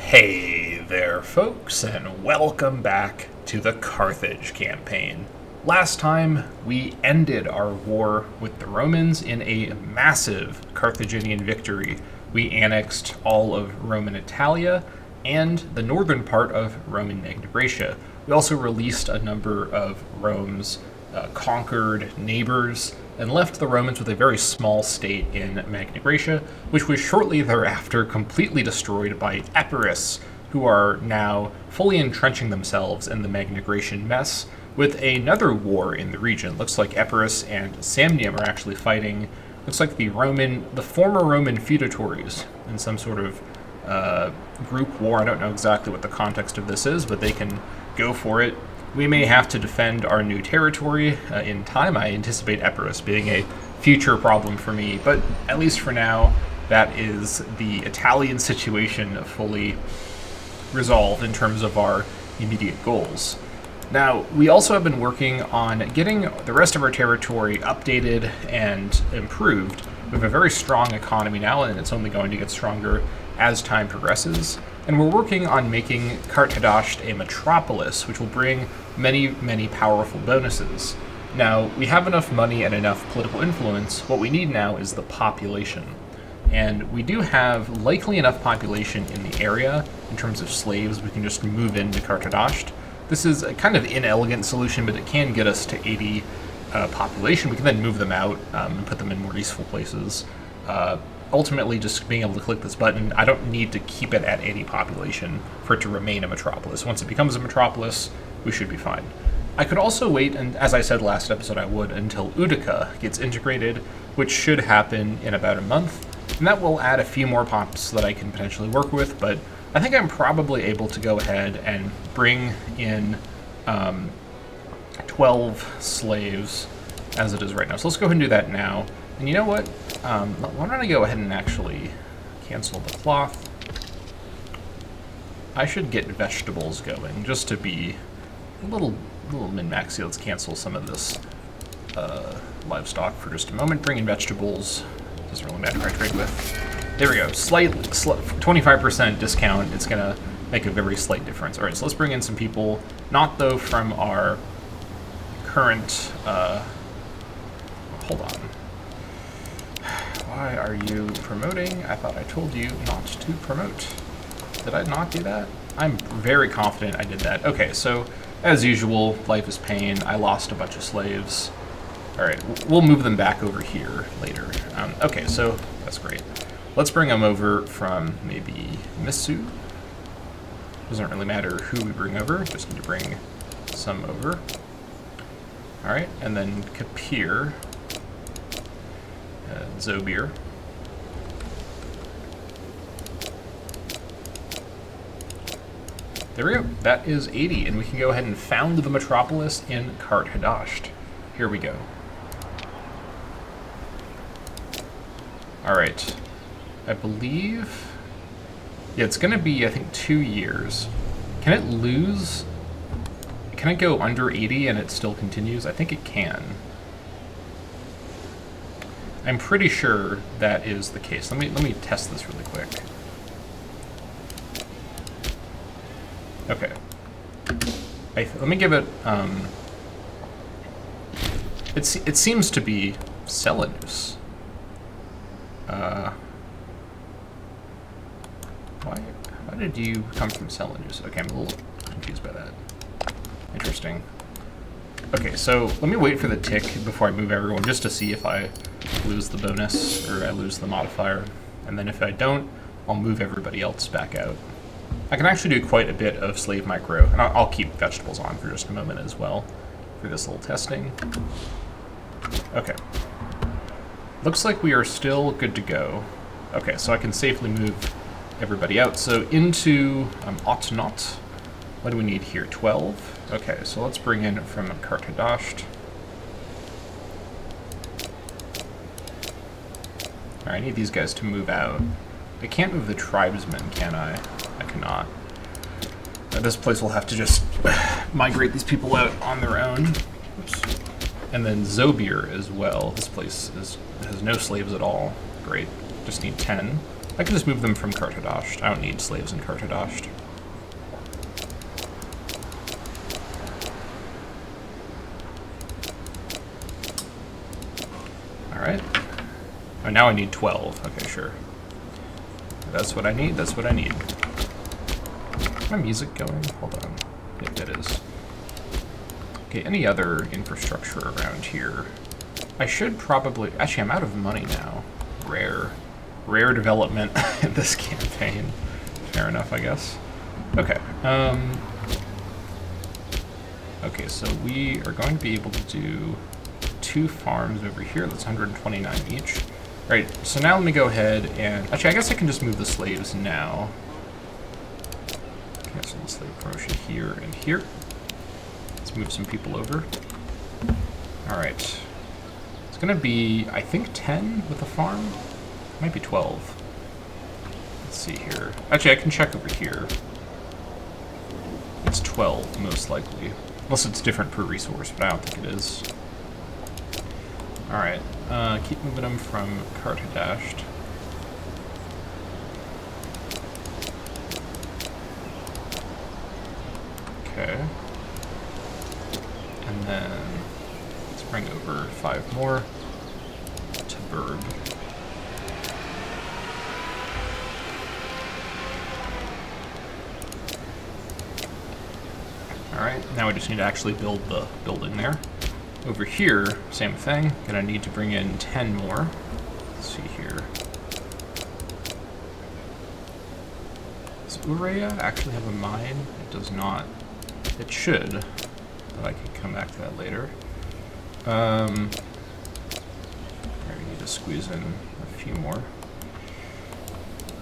Hey there, folks, and welcome back to the Carthage Campaign. Last time, we ended our war with the Romans in a massive Carthaginian victory. We annexed all of Roman Italia and the northern part of Roman Magna Graecia. We also released a number of Rome's conquered neighbors and left the Romans with a very small state in Magna Graecia, which was shortly thereafter completely destroyed by Epirus, who are now fully entrenching themselves in the Magna Graecian mess, with another war in the region. Looks like Epirus and Samnium are actually fighting. Looks like the former Roman feudatories in some sort of group war. I don't know exactly what the context of this is, but they can go for it. We may have to defend our new territory in time. I anticipate Epirus being a future problem for me, but at least for now, that is the Italian situation fully resolved in terms of our immediate goals. Now, we also have been working on getting the rest of our territory updated and improved. We have a very strong economy now, and it's only going to get stronger as time progresses. And we're working on making Carthage a metropolis, which will bring many, many powerful bonuses. Now, we have enough money and enough political influence. What we need now is the population. And we do have likely enough population in the area in terms of slaves. We can just move into Carthage. This is a kind of inelegant solution, but it can get us to 80 population. We can then move them out and put them in more useful places. Ultimately, just being able to click this button, I don't need to keep it at 80 population for it to remain a metropolis. Once it becomes a metropolis, we should be fine. I could also wait, and as I said last episode I would, until Utica gets integrated, which should happen in about a month. And that will add a few more pops that I can potentially work with, but I think I'm probably able to go ahead and bring in 12 slaves as it is right now. So let's go ahead and do that now. And you know what? Why don't I go ahead and actually cancel the cloth? I should get vegetables going, just to be a little min-maxy. Let's cancel some of this livestock for just a moment. Bring in vegetables. Doesn't really matter who I trade with. There we go. Slight 25% discount. It's going to make a very slight difference. All right, so let's bring in some people. Not, though, from our current... hold on. Why are you promoting? I thought I told you not to promote. Did I not do that? I'm very confident I did that. Okay, so as usual, life is pain. I lost a bunch of slaves. All right, we'll move them back over here later. Okay, so that's great. Let's bring them over from maybe Misu. Doesn't really matter who we bring over, just need to bring some over. All right, and then Kapir. Zobir. There we go. That is 80, and we can go ahead and found the metropolis in Carthage. Here we go. All right. I believe... Yeah, it's going to be, I think, 2 years. Can it lose... Can it go under 80 and it still continues? I think it can. I'm pretty sure that is the case. Let me test this really quick. Okay. Let me give it. It seems to be Selinus. Why did you come from Selinus? Okay, I'm a little confused by that. Interesting. Okay, so let me wait for the tick before I move everyone, just to see if I lose the bonus, or I lose the modifier. And then if I don't, I'll move everybody else back out. I can actually do quite a bit of slave micro, and I'll keep vegetables on for just a moment as well, for this little testing. Okay. Looks like we are still good to go. Okay, so I can safely move everybody out. So into ought not. What do we need here? 12? Okay, so let's bring in from Carthage. Alright, I need these guys to move out. I can't move the tribesmen, can I? I cannot. This place will have to just migrate these people out on their own. Oops. And then Zobir as well. This place has no slaves at all. Great. Just need 10. I can just move them from Carthage. I don't need slaves in Carthage. Alright. Oh, now I need 12. Okay, sure. That's what I need. That's what I need. Is my music going? Hold on. Yep, it is. Okay, any other infrastructure around here? I should probably... Actually, I'm out of money now. Rare. Rare development in this campaign. Fair enough, I guess. Okay. Okay, so we are going to be able to do 2 farms over here. That's 129 each. Alright, so now let me go ahead and... Actually, I guess I can just move the slaves now. Cancel the slave promotion here and here. Let's move some people over. Alright. It's going to be, I think, 10 with a farm. Might be 12. Let's see here. Actually, I can check over here. It's 12, most likely. Unless it's different per resource, but I don't think it is. Alright, keep moving them from Carthage. Okay. And then let's bring over 5 more to Berg. Alright, now we just need to actually build the building there. Over here, same thing. Gonna need to bring in 10 more. Let's see here. Does Urea actually have a mine? It does not. It should, but I can come back to that later. We need to squeeze in a few more.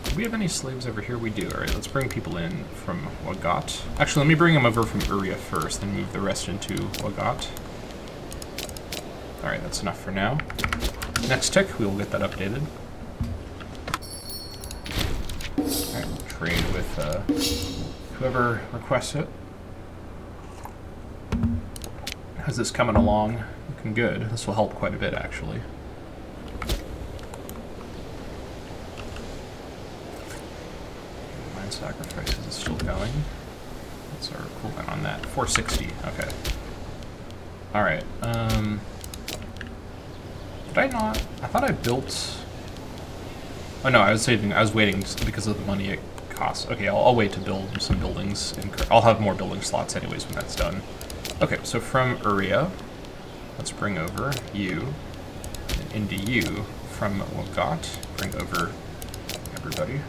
Do we have any slaves over here? We do. Alright, let's bring people in from Wagat. Actually, let me bring them over from Uria first, then move the rest into Wagat. Alright, that's enough for now. Next tick, we will get that updated. Alright, we'll trade with whoever requests it. How's this coming along? Looking good. This will help quite a bit, actually. Mine sacrifices is still going. What's our cooldown on that? 460. Okay. Alright, did I not? I thought I built... Oh no, I was waiting because of the money it costs. Okay, I'll wait to build some buildings. I'll have more building slots anyways when that's done. Okay, so from Uria, let's bring over you, and into you. From Wagat, bring over everybody.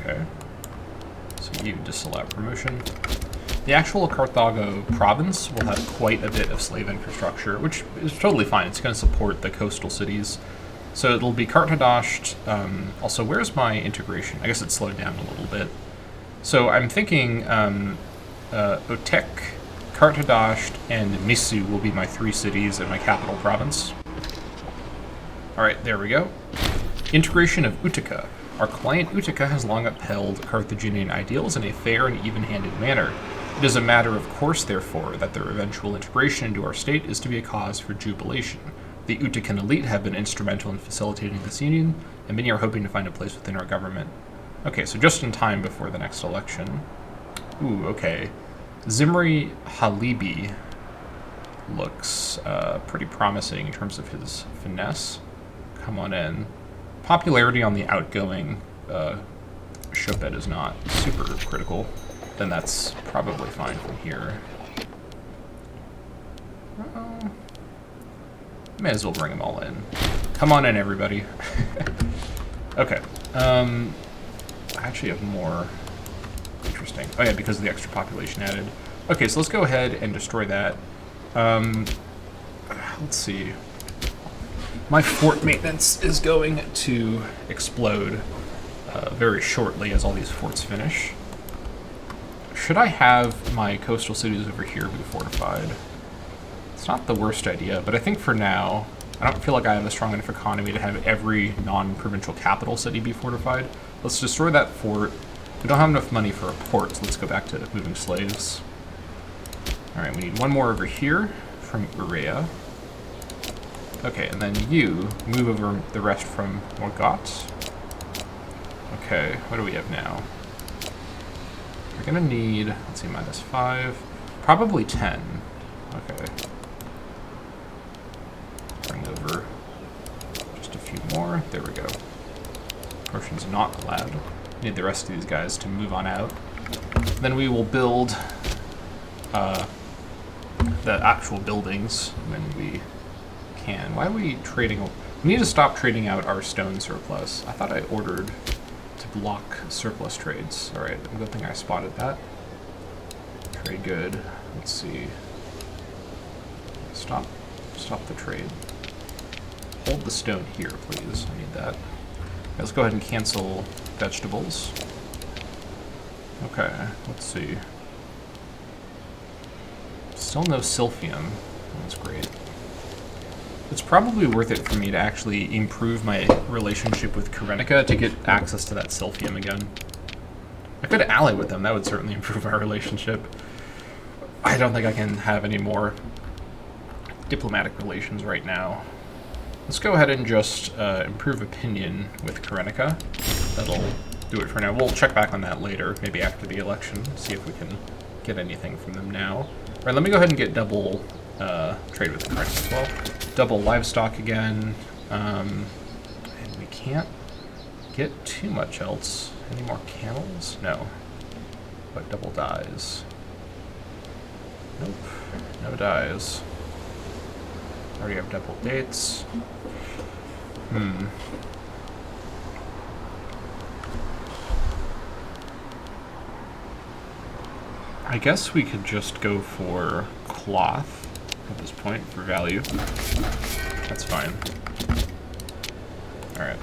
Okay, so you disallow promotion. The actual Carthago province will have quite a bit of slave infrastructure, which is totally fine. It's going to support the coastal cities. So it'll be Carthage. Also, where's my integration? I guess it slowed down a little bit. So I'm thinking Otek, Carthage, and Misu will be my 3 cities in my capital province. Alright, there we go. Integration of Utica. Our client Utica has long upheld Carthaginian ideals in a fair and even-handed manner. It is a matter of course, therefore, that their eventual integration into our state is to be a cause for jubilation. The Utican elite have been instrumental in facilitating this union, and many are hoping to find a place within our government. Okay, so just in time before the next election. Ooh, okay. Zimri Halibi looks pretty promising in terms of his finesse. Come on in. Popularity on the outgoing Shopet is not super critical. Then that's probably fine from here. May as well bring them all in. Come on in, everybody. Okay. I actually have more. Interesting. Oh yeah, because of the extra population added. Okay, so let's go ahead and destroy that. Let's see. My fort maintenance is going to explode very shortly as all these forts finish. Should I have my coastal cities over here be fortified? It's not the worst idea, but I think for now, I don't feel like I have a strong enough economy to have every non-provincial capital city be fortified. Let's destroy that fort. We don't have enough money for a port, so let's go back to moving slaves. Alright, we need one more over here from Urea. Okay, and then you move over the rest from Morgot. Okay, what do we have now? We're gonna need, let's see, -5. Probably 10. Okay. Bring over just a few more. There we go. Potion's not allowed. Need the rest of these guys to move on out. Then we will build the actual buildings when we can. Why are we trading? We need to stop trading out our stone surplus. I thought I ordered to block surplus trades. Alright, good thing I spotted that. Trade good. Let's see. Stop the trade. Hold the stone here, please. I need that. Let's go ahead and cancel vegetables. Okay, let's see. Still no Sylphium. That's great. It's probably worth it for me to actually improve my relationship with Karenica to get access to that Sylphium again. I could ally with them. That would certainly improve our relationship. I don't think I can have any more diplomatic relations right now. Let's go ahead and just improve opinion with Karenica. That'll do it for now. We'll check back on that later, maybe after the election, see if we can get anything from them now. All right, let me go ahead and get double trade with Karenica as well. Double livestock again. And we can't get too much else. Any more camels? No. But double dyes. Nope. No dyes. Already have double dates. I guess we could just go for cloth at this point for value. That's fine. Alright.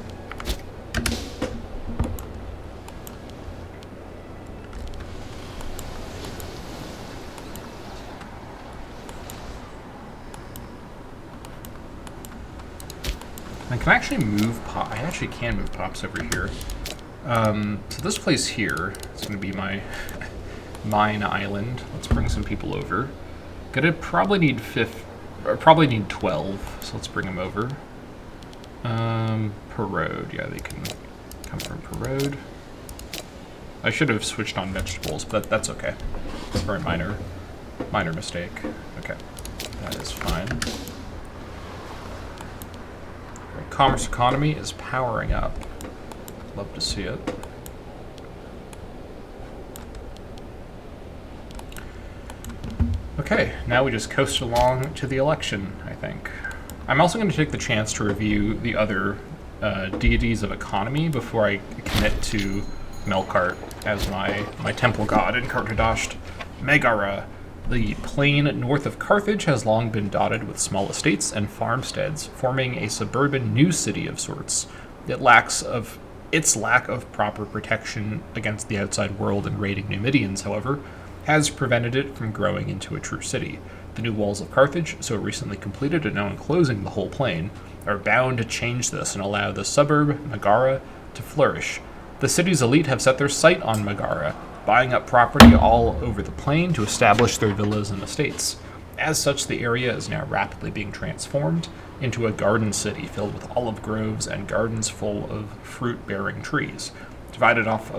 I can actually move pop. I actually can move pops over here. So this place here is going to be my mine island. Let's bring some people over. Gonna probably need 12. So let's bring them over. Parode. Yeah, they can come from Parode. I should have switched on vegetables, but that's okay. It's a very minor mistake. Okay, that is fine. Commerce economy is powering up. Love to see it. Okay, now we just coast along to the election, I think. I'm also going to take the chance to review the other deities of economy before I commit to Melkart as my temple god in Carthage. Megara. The plain north of Carthage has long been dotted with small estates and farmsteads, forming a suburban new city of sorts. Its lack of proper protection against the outside world and raiding Numidians, however, has prevented it from growing into a true city. The new walls of Carthage, so recently completed and now enclosing the whole plain, are bound to change this and allow the suburb, Megara, to flourish. The city's elite have set their sight on Megara, buying up property all over the plain to establish their villas and estates. As such, the area is now rapidly being transformed into a garden city filled with olive groves and gardens full of fruit-bearing trees, divided off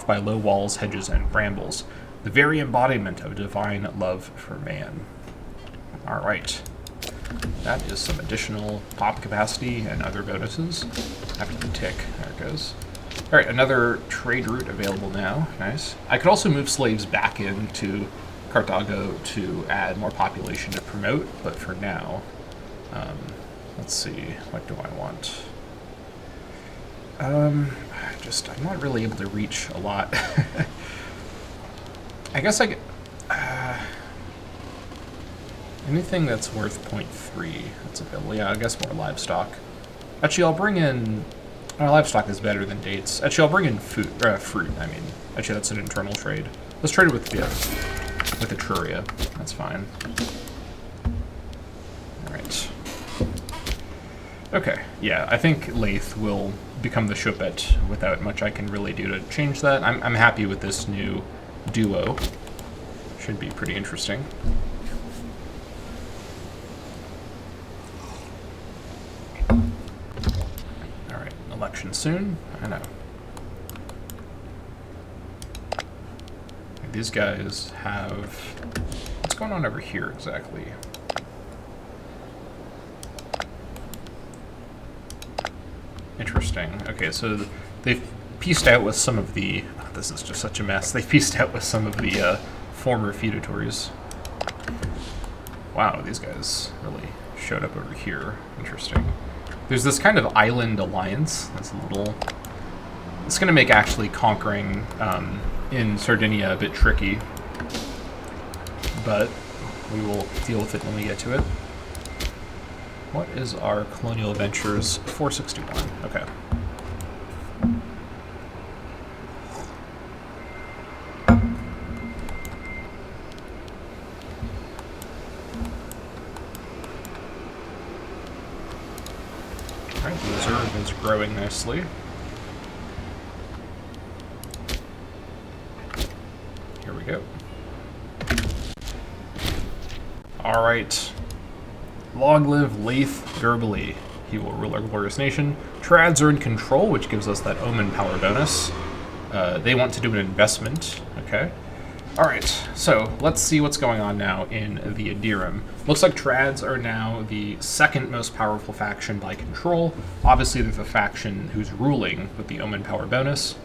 by low walls, hedges, and brambles, the very embodiment of divine love for man. All right. That is some additional pop capacity and other bonuses. After the tick, there it goes. All right, another trade route available now. Nice. I could also move slaves back into Carthago to add more population to promote, but for now, let's see. What do I want? I'm not really able to reach a lot. I guess I get anything that's worth 0.3. That's available. Yeah, I guess more livestock. Actually, I'll bring in. Livestock is better than dates. Actually, I'll bring in fruit. I mean, actually, that's an internal trade. Let's trade it with Etruria. That's fine. All right. Okay. Yeah, I think Lath will become the Shupet without much I can really do to change that. I'm happy with this new duo. Should be pretty interesting. election soon. I know. These guys have... What's going on over here exactly? Interesting. Okay, so they've pieced out with some of the... Oh, this is just such a mess. They've pieced out with some of the former feudatories. Wow, these guys really showed up over here. Interesting. There's this kind of island alliance that's a little... It's going to make actually conquering in Sardinia a bit tricky, but we will deal with it when we get to it. What is our colonial adventures? 461. Okay. Alright, the reserve is growing nicely. Here we go. Alright. Long live Laith Gerbily. He will rule our glorious nation. Trads are in control, which gives us that omen power bonus. They want to do an investment. Okay. Alright, so let's see what's going on now in the Adiram. Looks like Trads are now the second most powerful faction by control. Obviously, they're the faction who's ruling with the omen power bonus.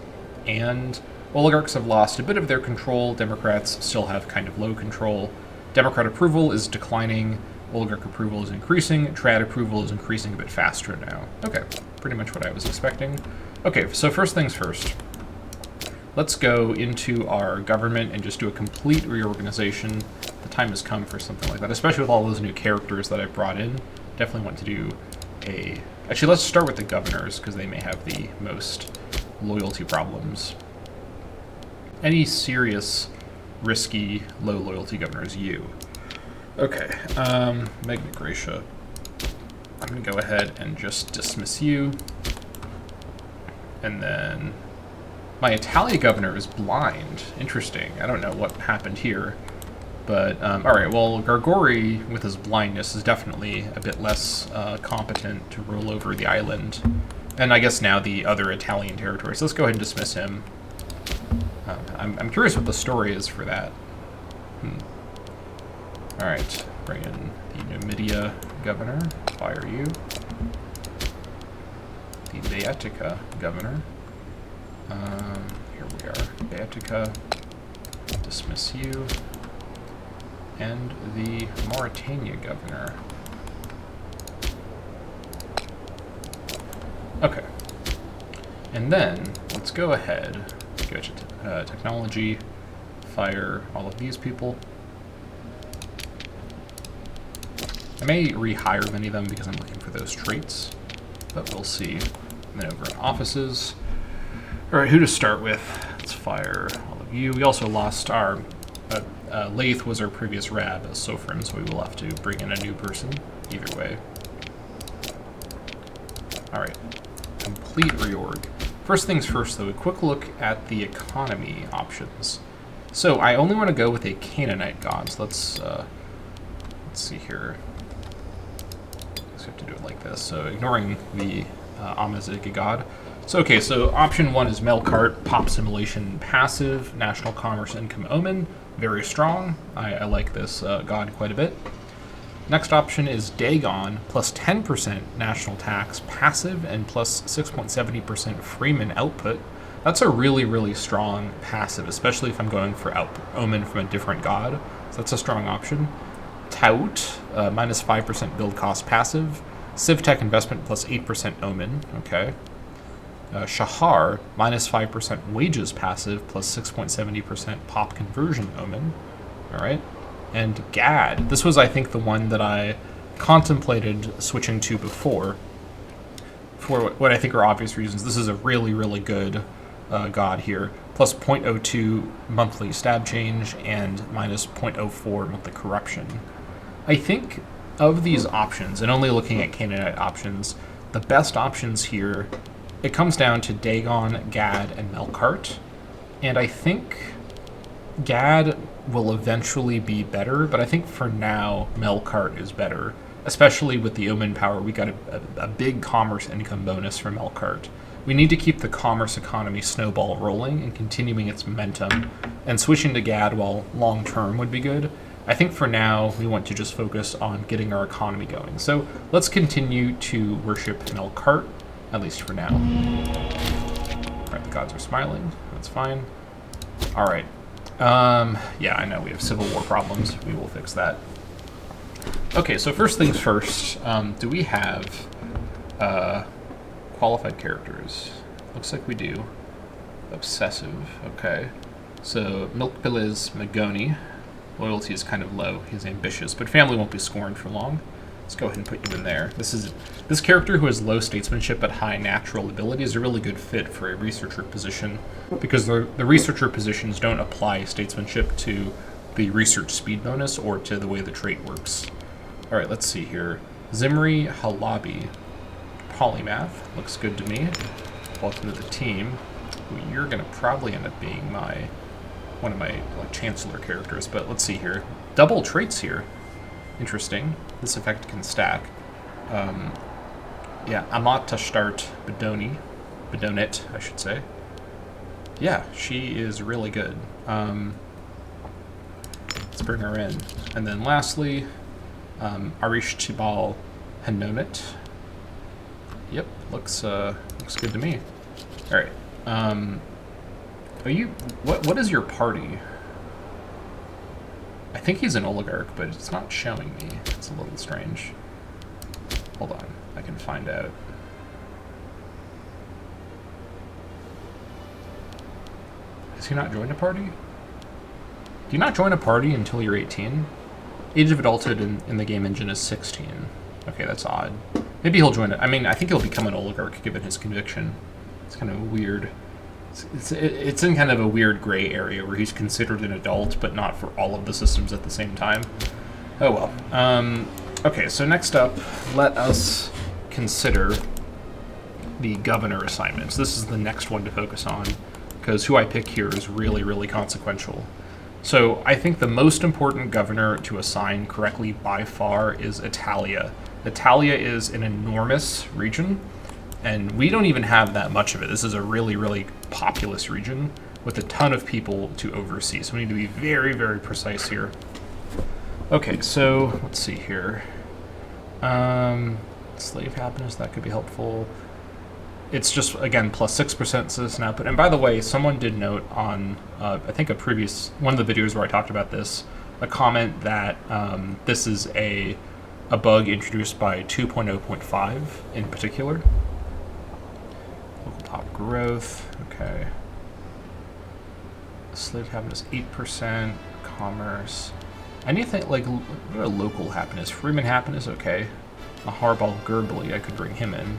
And oligarchs have lost a bit of their control. Democrats still have kind of low control. Democrat approval is declining. Oligarch approval is increasing. Trad approval is increasing a bit faster now. Okay, pretty much what I was expecting. Okay, so first things first. Let's go into our government and just do a complete reorganization. The time has come for something like that, especially with all those new characters that I've brought in. Definitely want to do a... Actually, let's start with the governors, because they may have the most loyalty problems. Any serious, risky, low loyalty governors? You. Okay, Magna Graecia. I'm going to go ahead and just dismiss you. And then... My Italia governor is blind. Interesting. I don't know what happened here. But, alright, well, Gargori, with his blindness, is definitely a bit less competent to rule over the island. And I guess now the other Italian territories. So let's go ahead and dismiss him. I'm curious what the story is for that. Alright, bring in the Numidia governor. Fire you. The Baetica governor. Here we are. Baetica. Dismiss you. And the Mauritania governor. Okay. And then, let's go ahead, go to technology, fire all of these people. I may rehire many of them because I'm looking for those traits, but we'll see. And then over in offices. Alright, who to start with? Let's fire all of you. We also lost our... Laith was our previous Rab as Sofrim, so we will have to bring in a new person, either way. Alright, complete reorg. First things first, though, a quick look at the economy options. So I only want to go with a Canaanite god, so let's see here. So we have to do it like this, so ignoring the Amazigh god. So okay, so option 1 is Melkart, Pop Simulation Passive, National Commerce Income Omen. Very strong. I like this god quite a bit. Next option is Dagon, plus 10% national tax passive and plus 6.70% Freeman output. That's a really, really strong passive, especially if I'm going for Omen from a different god. So that's a strong option. Tout, minus 5% build cost passive. CivTech investment plus 8% Omen. Okay. Shahar, minus 5% wages passive, plus 6.70% pop conversion Omen. Alright. And Gad. This was, I think, the one that I contemplated switching to before. For what I think are obvious reasons. This is a really, really good god here. Plus 0.02 monthly stab change and minus 0.04 monthly corruption. I think of these options, and only looking at Canaanite options, the best options here, it comes down to Dagon, Gad, and Melkart. And I think Gad will eventually be better, but I think for now, Melkart is better. especially with the Omen power. We got a big commerce income bonus from Elkhart. We need to keep the commerce economy snowball rolling and continuing its momentum, and switching to Gad while long term would be good. I think for now we want to just focus on getting our economy going. So let's continue to worship Melkart, at least for now. Alright, the gods are smiling. That's fine. Alright. Yeah, I know we have civil war problems. We will fix that. Okay, so first things first. Do we have qualified characters? Looks like we do. Obsessive, okay. So Milkpill is Magoni. Loyalty is kind of low. He's ambitious, but family won't be scorned for long. Let's go ahead and put you in there. This character who has low statesmanship but high natural ability is a really good fit for a researcher position, because the researcher positions don't apply statesmanship to the research speed bonus or to the way the trait works. All right, let's see here. Zimri Halabi, polymath, looks good to me. Welcome to the team. You're gonna probably end up being one of my chancellor characters, but let's see here. Double traits here. Interesting. This effect can stack. Yeah, Amatastart Bedonet, I should say. Yeah, she is really good. Let's bring her in. And then lastly, Arish Tibal Hanonet. Yep, looks good to me. All right. What is your party? I think he's an oligarch, but it's not showing me. It's a little strange. Hold on, I can find out. Has he not joined a party? Do you not join a party until you're 18? Age of adulthood in the game engine is 16. Okay, that's odd. Maybe he'll join it. I mean, I think he'll become an oligarch given his conviction. It's kind of weird. It's in kind of a weird gray area where he's considered an adult, but not for all of the systems at the same time. Oh well. Okay, so next up, let us consider the governor assignments. This is the next one to focus on, because who I pick here is really, really consequential. So I think the most important governor to assign correctly by far is Italia. Italia is an enormous region, and we don't even have that much of it. This is a really, really populous region with a ton of people to oversee. So we need to be very, very precise here. Okay, so let's see here. Slave happiness, that could be helpful. It's just, again, plus 6% citizen output. And by the way, someone did note on, I think one of the videos where I talked about this, a comment that this is a bug introduced by 2.0.5 in particular. Local top growth, okay. Slave happiness, 8%, commerce. Anything, like, what a local happiness? Freeman happiness, okay. A Harbal Gerbly, I could bring him in.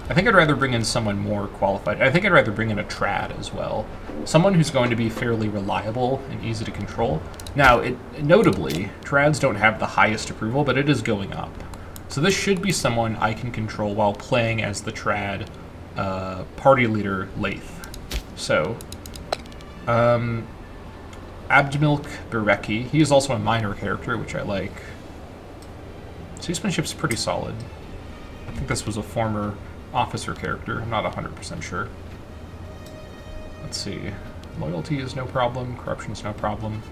I think I'd rather bring in someone more qualified. I think I'd rather bring in a trad as well. Someone who's going to be fairly reliable and easy to control. Now, notably, trads don't have the highest approval, but it is going up. So this should be someone I can control while playing as the trad party leader Lath. So, Abdmilk Bereki. He is also a minor character, which I like. Statesmanship's pretty solid. I think this was a former officer character. I'm not 100% sure. Let's see. Loyalty is no problem. Corruption is no problem.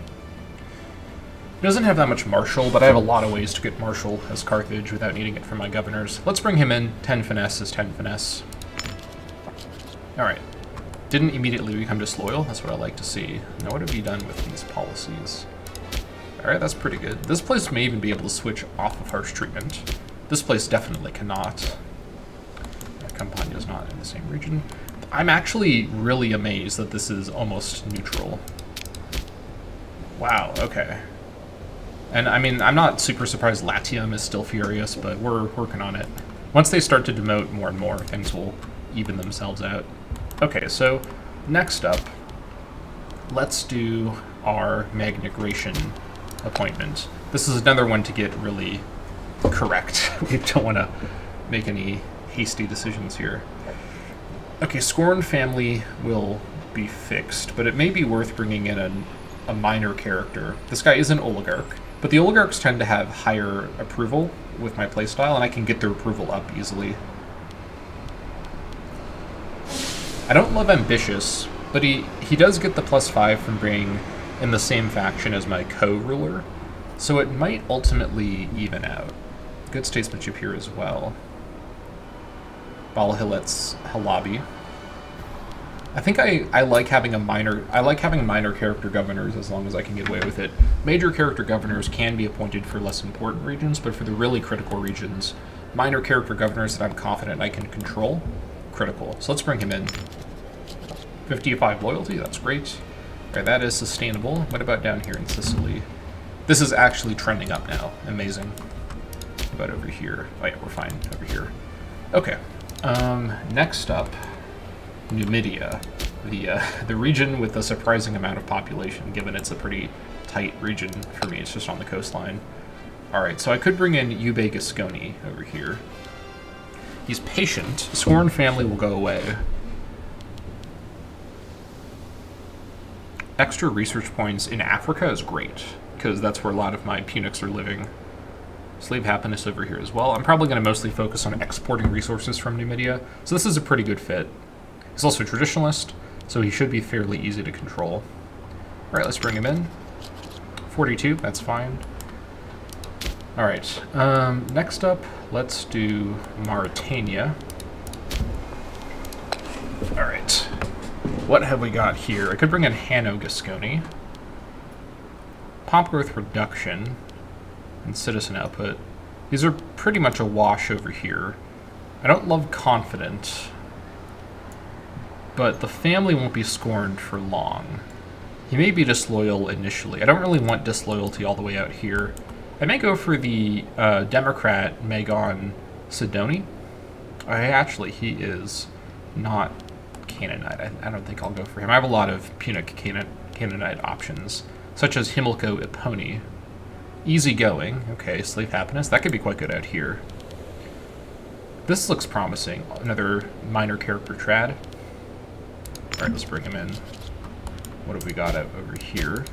He doesn't have that much martial, but I have a lot of ways to get martial as Carthage without needing it from my governors. Let's bring him in. 10 finesse is 10 finesse. Alright. Didn't immediately become disloyal. That's what I like to see. Now what have you done with these policies? Alright, that's pretty good. This place may even be able to switch off of harsh treatment. This place definitely cannot. Campania is not in the same region. I'm actually really amazed that this is almost neutral. Wow, okay. And I mean, I'm not super surprised Latium is still furious, but we're working on it. Once they start to demote more and more, things will even themselves out. Okay, so next up, let's do our Magnigration appointment. This is another one to get really correct. We don't want to make any hasty decisions here. Okay, Scorned family will be fixed, but it may be worth bringing in a minor character. This guy is an oligarch, But the oligarchs tend to have higher approval with my playstyle, and I can get their approval up easily. I don't love Ambitious, but he does get the +5 from being in the same faction as my co-ruler, so it might ultimately even out. Good statesmanship here as well. Balahillet's Halabi. I think I like having minor character governors as long as I can get away with it. Major character governors can be appointed for less important regions, but for the really critical regions, minor character governors that I'm confident I can control, critical. So let's bring him in. 55 loyalty, that's great. All right, that is sustainable. What about down here in Sicily? This is actually trending up now. Amazing. What about over here? Oh yeah, we're fine over here. Okay. Next up, Numidia, the region with a surprising amount of population, given it's a pretty tight region for me. It's just on the coastline. All right, so I could bring in Ube Gasconi over here. He's patient. Sworn family will go away. Extra research points in Africa is great, because that's where a lot of my Punics are living. Slave happiness over here as well. I'm probably going to mostly focus on exporting resources from Numidia, so this is a pretty good fit. He's also a traditionalist, so he should be fairly easy to control. All right, let's bring him in. 42, that's fine. All right, next up, let's do Mauritania. All right, what have we got here? I could bring in Hanno Gasconi. Pop growth reduction and citizen output. These are pretty much a wash over here. I don't love confident, but the family won't be scorned for long. He may be disloyal initially. I don't really want disloyalty all the way out here. I may go for the Democrat Magon Sidoni. Actually, he is not Canaanite. I don't think I'll go for him. I have a lot of Punic Canaanite options, such as Himilco Eponi. Easygoing. Okay, slave happiness. That could be quite good out here. This looks promising. Another minor character trad. Alright, let's bring him in. What have we got out over here?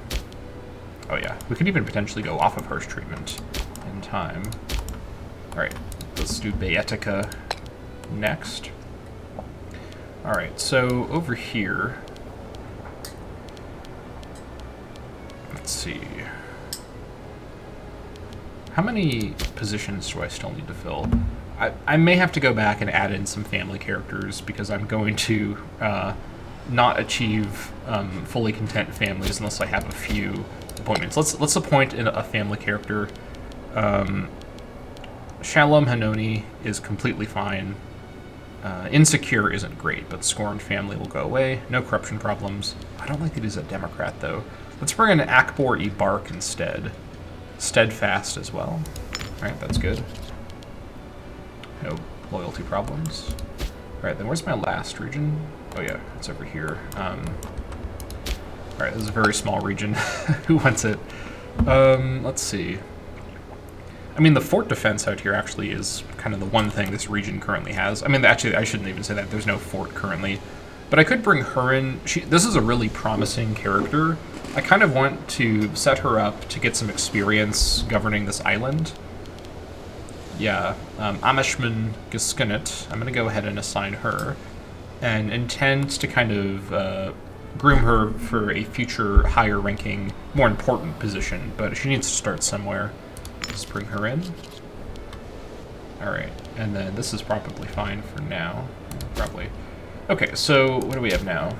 Oh yeah, we could even potentially go off of harsh treatment in time. Alright, let's do Baetica next. Alright, so over here, let's see. How many positions do I still need to fill? I may have to go back and add in some family characters because I'm going to not achieve fully content families unless I have a few appointments. Let's appoint in a family character. Shalom Hanoni is completely fine. Insecure isn't great, but scorned family will go away. No corruption problems. I don't like that he's a Democrat, though. Let's bring in Akbor Ibark instead. Steadfast as well. Alright, that's good. No loyalty problems. Alright, then where's my last region? Oh yeah, it's over here. Alright, this is a very small region. Who wants it? Let's see. I mean, the fort defense out here actually is kind of the one thing this region currently has. I mean, actually, I shouldn't even say that. There's no fort currently. But I could bring her in. This is a really promising character. I kind of want to set her up to get some experience governing this island. Yeah, Amishman Giskinit. I'm going to go ahead and assign her. And intend to kind of groom her for a future higher ranking, more important position. But she needs to start somewhere. Let's bring her in. Alright, and then this is probably fine for now. Probably. Okay, so what do we have now?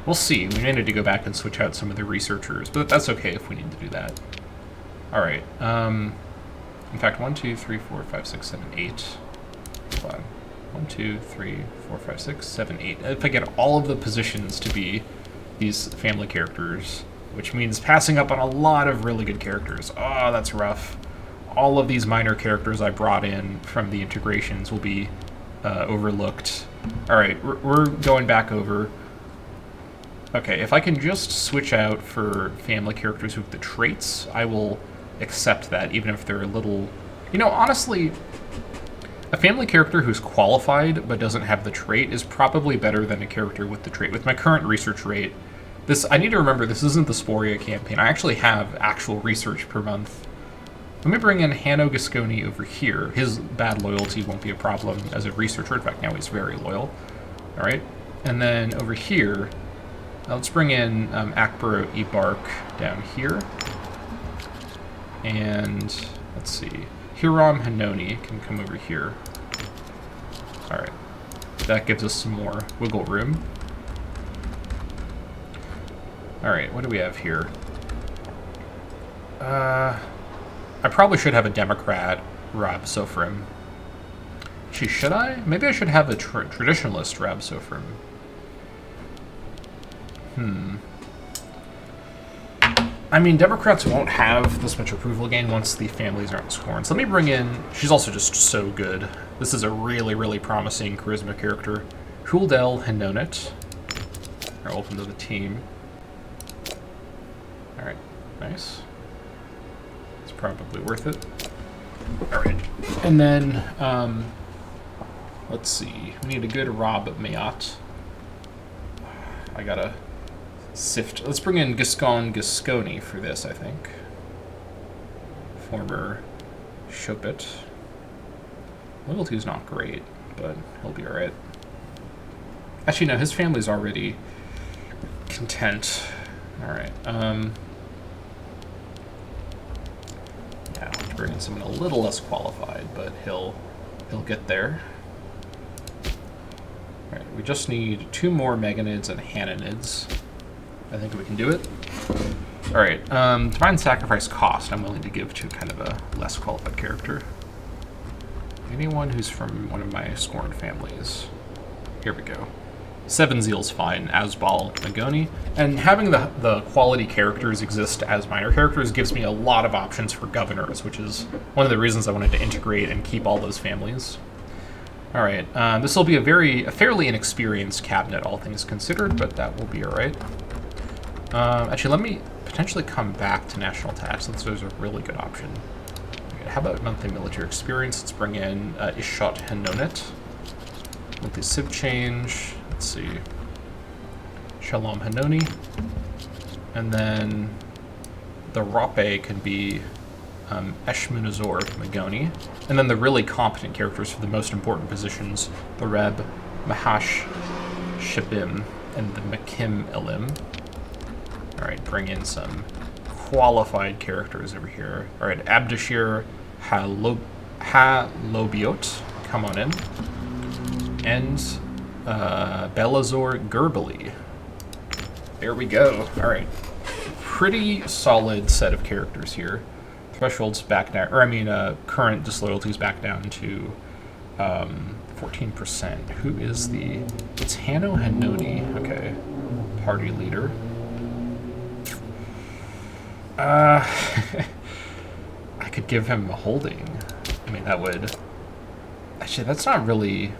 We'll see. We may need to go back and switch out some of the researchers, but that's okay if we need to do that. Alright, in fact, 1, 2, 3, 4, 5, 6, 7, 8. Hold on. 1, 2, 3, 4, 5, 6, 7, 8. If I get all of the positions to be these family characters, which means passing up on a lot of really good characters. Oh, that's rough. All of these minor characters I brought in from the integrations will be overlooked. Alright, we're going back over. Okay, if I can just switch out for family characters with the traits, I will accept that, even if they're a little... You know, honestly, a family character who's qualified but doesn't have the trait is probably better than a character with the trait. With my current research rate, This, I need to remember, this isn't the Sporia campaign. I actually have actual research per month. Let me bring in Hanno Gasconi over here. His bad loyalty won't be a problem as a researcher. In fact, now he's very loyal. All right. And then over here, let's bring in Akbaro Ibark down here. And let's see. Hiram Hanoni can come over here. All right. That gives us some more wiggle room. All right, what do we have here? I probably should have a Democrat, Rob Sofrim. Gee, should I? Maybe I should have a traditionalist, Rob Sofrim. I mean, Democrats won't have this much approval gain once the families aren't sworn. So let me bring in... She's also just so good. This is a really, really promising charisma character. Huldel Henonet. Are open to the team. Alright, nice. It's probably worth it. Alright. And then, let's see. We need a good Rob Mayat. I gotta sift. Let's bring in Gasconi for this, I think. Former Chopet. Loyalty's not great, but he'll be alright. Actually, no, his family's already content. Alright, yeah, I'll have to bring in someone a little less qualified, but he'll get there. Alright, we just need 2 more Meganids and Hananids. I think we can do it. Alright, Divine Sacrifice cost I'm willing to give to kind of a less qualified character. Anyone who's from one of my scorned families. Here we go. 7 Zeal's fine, Asbal, Magoni. And having the quality characters exist as minor characters gives me a lot of options for governors, which is one of the reasons I wanted to integrate and keep all those families. Alright, this will be a fairly inexperienced cabinet, all things considered, but that will be alright. Actually, let me potentially come back to National Tax, since there's a really good option. Okay, how about monthly military experience? Let's bring in Ishot Henonet. Monthly civ change. Let's see. Shalom Hanoni. And then the Rape can be Eshmunazor Magoni. And then the really competent characters for the most important positions, the Reb, Mahash Shabim, and the Makim Elim. Alright, bring in some qualified characters over here. Alright, Abdashir Halobiot, come on in. And Belazor Gerbali. There we go. Alright. Pretty solid set of characters here. Thresholds back down, or I mean, current disloyalties back down to 14%. Who is the... It's Hanno Hanoni. Okay. Party leader. I could give him a holding. I mean, that would... Actually, that's not really...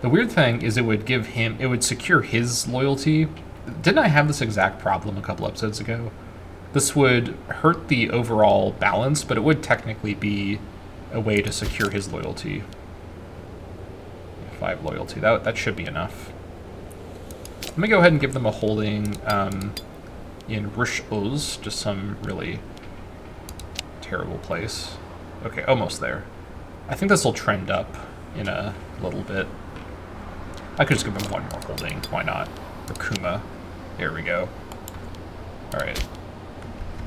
The weird thing is it would secure his loyalty. Didn't I have this exact problem a couple episodes ago? This would hurt the overall balance, but it would technically be a way to secure his loyalty. 5 loyalty, that should be enough. Let me go ahead and give them a holding in Rish Oz, just some really terrible place. Okay, almost there. I think this will trend up in a little bit. I could just give him 1 more holding. Why not? Rakuma. There we go. Alright.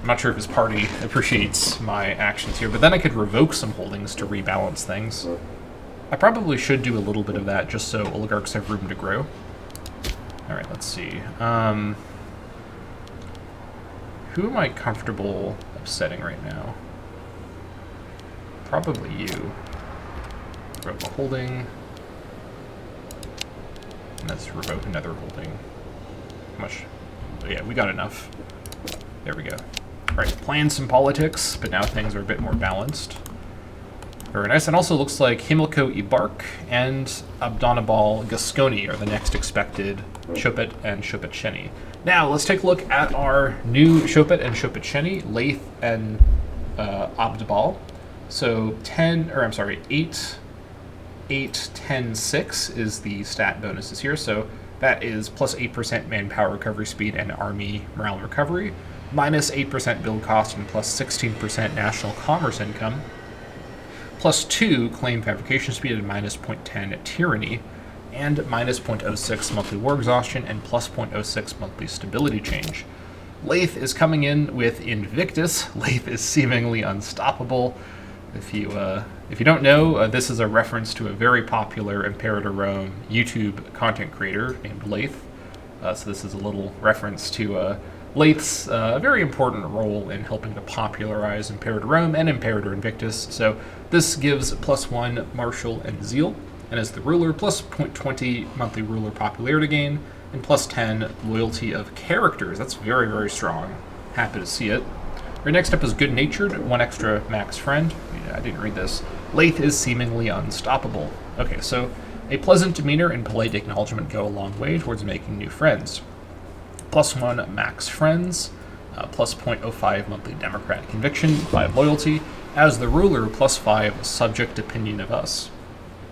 I'm not sure if his party appreciates my actions here, but then I could revoke some holdings to rebalance things. I probably should do a little bit of that just so oligarchs have room to grow. Alright, let's see. Who am I comfortable upsetting right now? Probably you. Revoke a holding. And let's revoke another holding. How much? Oh, yeah, we got enough. There we go. Alright, playing some politics, but now things are a bit more balanced. Very nice. And also looks like Himilko Ibark and Abdonabal Gasconi are the next expected Chopet and Chopet Sheni. Now, let's take a look at our new Chopet and Chopet Sheni, Laith and Abdabal. So 8, 10, 6 is the stat bonuses here. So That is plus 8% manpower recovery speed and army morale recovery, minus 8% build cost and plus 16% national commerce income, plus 2 claim fabrication speed and minus 0.10 tyranny, and minus 0.06 monthly war exhaustion and plus 0.06 monthly stability change. Leith is coming in with Invictus. Leith is seemingly unstoppable. If you don't know, this is a reference to a very popular Imperator Rome YouTube content creator named Leith. So this is a little reference to Leith's very important role in helping to popularize Imperator Rome and Imperator Invictus. So this gives plus 1 martial and zeal, and as the ruler, plus 0.20 monthly ruler popularity gain, and plus 10 loyalty of characters. That's very, very strong. Happy to see it. Our next up is Good Natured, 1 extra max friend. I didn't read this. Leith is seemingly unstoppable. Okay, so a pleasant demeanor and polite acknowledgement go a long way towards making new friends. Plus 1 max friends, plus 0.05 monthly democratic conviction, 5 loyalty. As the ruler, plus 5 subject opinion of us.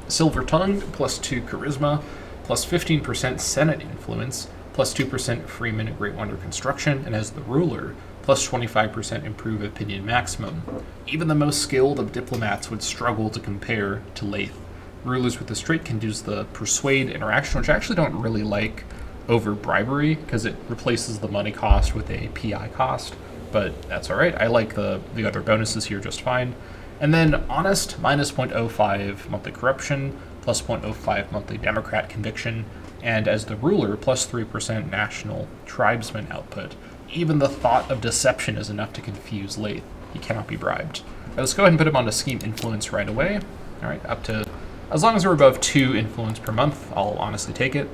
Silver tongued, plus 2 charisma, plus 15% Senate influence, plus 2% Freeman Great Wonder construction, and as the ruler, plus 25% improve opinion maximum. Even the most skilled of diplomats would struggle to compare to Leith. Rulers with this trait can use the persuade interaction, which I actually don't really like over bribery, because it replaces the money cost with a PI cost, but that's alright. I like the other bonuses here just fine. And then honest, minus 0.05 monthly corruption, plus 0.05 monthly Democrat conviction, and as the ruler, plus 3% national tribesman output. Even the thought of deception is enough to confuse Leith. He cannot be bribed. Now let's go ahead and put him onto scheme influence right away. All right, up to, as long as we're above 2 influence per month, I'll honestly take it.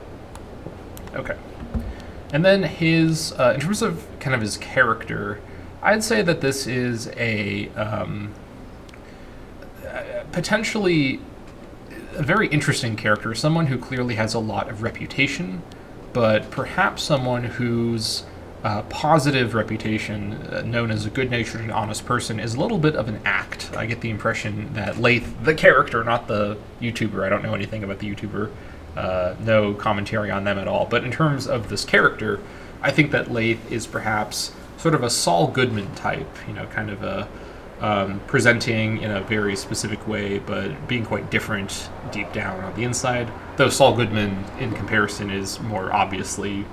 Okay. And then his, in terms of kind of his character, I'd say that this is a potentially a very interesting character, someone who clearly has a lot of reputation, but perhaps someone whose positive reputation, known as a good-natured and honest person, is a little bit of an act. I get the impression that Leith, the character, not the YouTuber, I don't know anything about the YouTuber, no commentary on them at all, but in terms of this character, I think that Leith is perhaps sort of a Saul Goodman type, kind of a presenting in a very specific way, but being quite different deep down on the inside. Though Saul Goodman, in comparison, is more obviously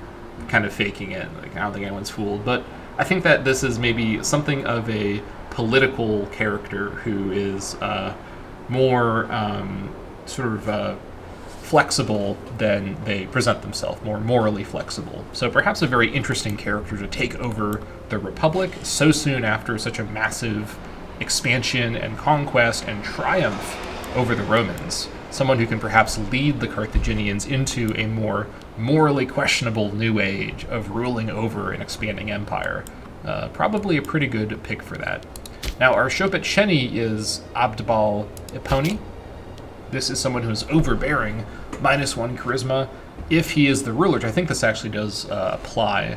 kind of faking it. Like, I don't think anyone's fooled. But I think that this is maybe something of a political character who is more flexible than they present themselves, more morally flexible. So perhaps a very interesting character to take over the Republic so soon after such a massive expansion and conquest and triumph over the Romans. Someone who can perhaps lead the Carthaginians into a more morally questionable new age of ruling over an expanding empire. Probably a pretty good pick for that. Now, our Shopet Sheni is Abdbal Eponi. This is someone who is overbearing, minus 1 charisma, if he is the ruler, which I think this actually does apply.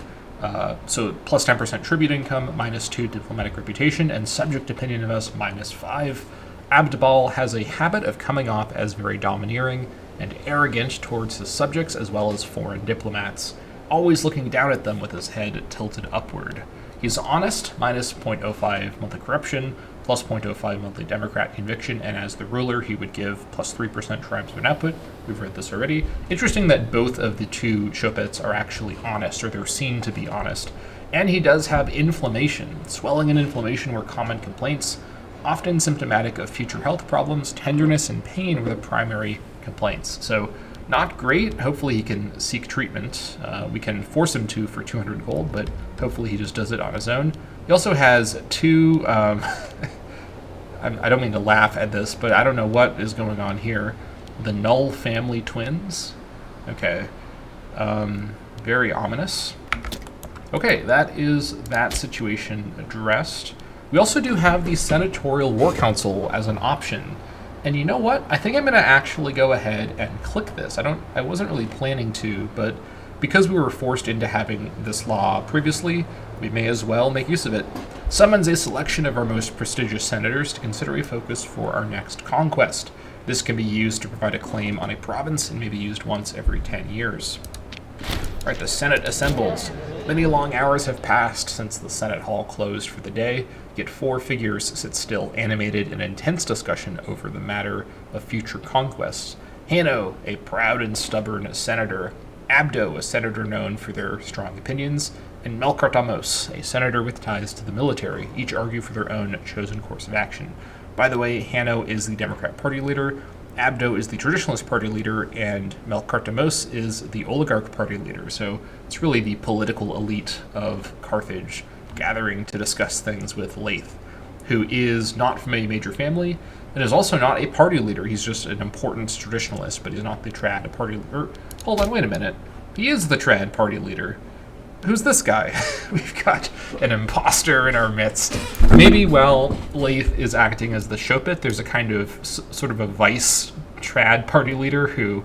So plus 10% tribute income, minus 2 diplomatic reputation, and subject opinion of us, minus 5. Abdbal has a habit of coming off as very domineering and arrogant towards his subjects as well as foreign diplomats, always looking down at them with his head tilted upward. He's honest, minus 0.05 monthly corruption, plus 0.05 monthly Democrat conviction, and as the ruler, he would give plus 3% tribesman output. We've read this already. Interesting that both of the two Shopets are actually honest, or they're seen to be honest. And he does have inflammation. Swelling and inflammation were common complaints, often symptomatic of future health problems. Tenderness and pain were the primary complaints. So not great. Hopefully he can seek treatment. We can force him to for 200 gold, but hopefully he just does it on his own. He also has 2, I don't mean to laugh at this, but I don't know what is going on here. The Null family twins. Okay. Very ominous. Okay, that is that situation addressed. We also do have the Senatorial War Council as an option. And you know what? I think I'm going to actually go ahead and click this. I wasn't really planning to, but because we were forced into having this law previously, we may as well make use of it. Summons a selection of our most prestigious senators to consider a focus for our next conquest. This can be used to provide a claim on a province and may be used once every 10 years. Right, the Senate assembles. Many long hours have passed since the Senate Hall closed for the day, yet four figures sit still, animated in intense discussion over the matter of future conquests. Hanno, a proud and stubborn senator, Abdo, a senator known for their strong opinions, and Melkartamos, a senator with ties to the military, each argue for their own chosen course of action. By the way, Hanno is the Democrat Party leader, Abdo is the Traditionalist Party leader, and Melkartamos is the Oligarch Party leader. So it's really the political elite of Carthage gathering to discuss things with Leith, who is not from a major family and is also not a party leader. He's just an important traditionalist, but he's not the trad party leader. Hold on, wait a minute. He is the trad party leader. Who's this guy? We've got an imposter in our midst. Maybe while Leith is acting as the Shopit, there's a kind of sort of a vice trad party leader who